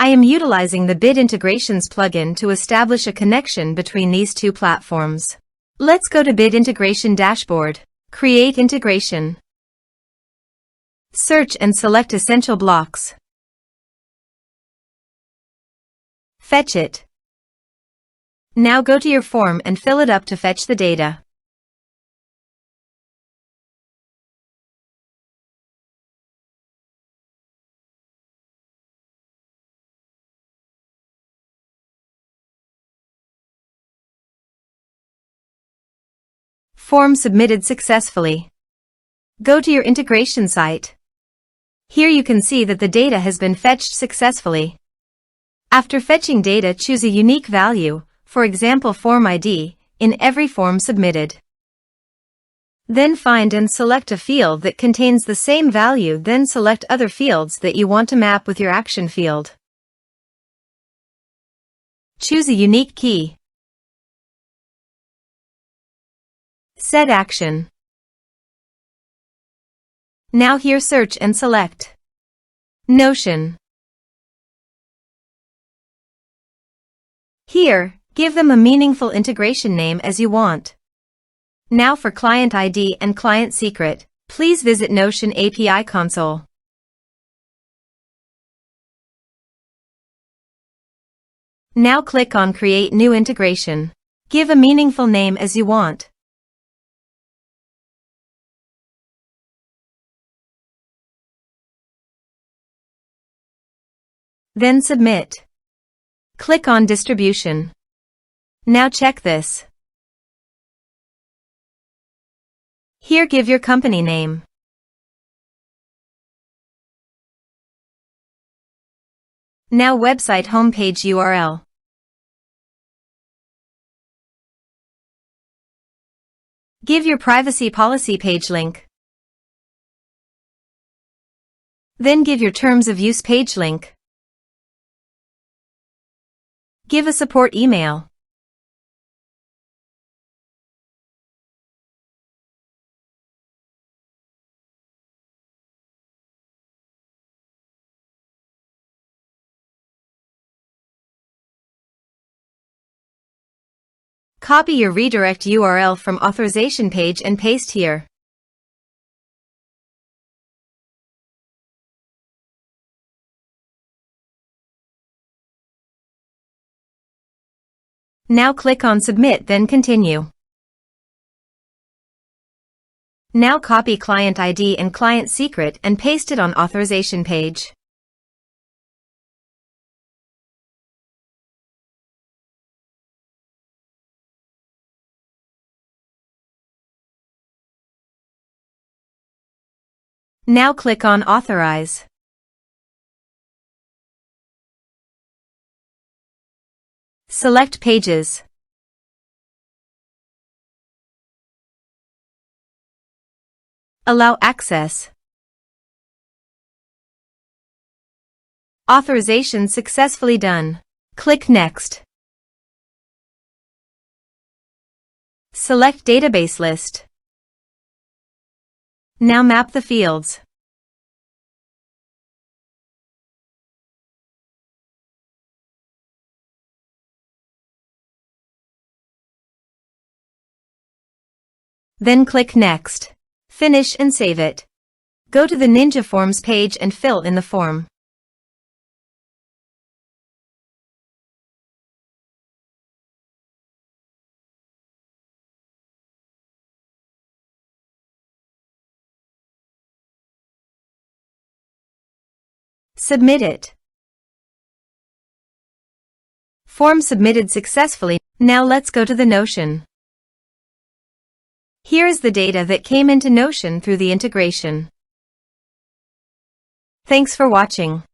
I am utilizing the Bit Integrations plugin to establish a connection between these two platforms. Let's go to Bit Integration Dashboard. Create integration. Search and select Essential Blocks. Fetch it. Now go to your form and fill it up to fetch the data. Form submitted successfully. Go to your integration site. Here you can see that the data has been fetched successfully. After fetching data, choose a unique value, for example form ID, in every form submitted. Then find and select a field that contains the same value, then select other fields that you want to map with your action field. Choose a unique key. Set action. Now here search and select Notion. Here, give them a meaningful integration name as you want. Now for client ID and client secret, please visit Notion API console. Now click on Create New Integration. Give a meaningful name as you want. Then submit. Click on Distribution. Now check this. Here give your company name. Now website homepage URL. Give your privacy policy page link. Then give your terms of use page link. Give a support email. Copy your redirect URL from authorization page and paste here. Now click on Submit, then Continue. Now copy client ID and client secret and paste it on authorization page. Now click on Authorize. Select Pages. Allow access. Authorization successfully done. Click Next. Select Database List. Now map the fields. Then click Next. Finish and save it. Go to the Ninja Forms page and fill in the form. Submit it. Form submitted successfully. Now let's go to the Notion. Here is the data that came into Notion through the integration. Thanks for watching.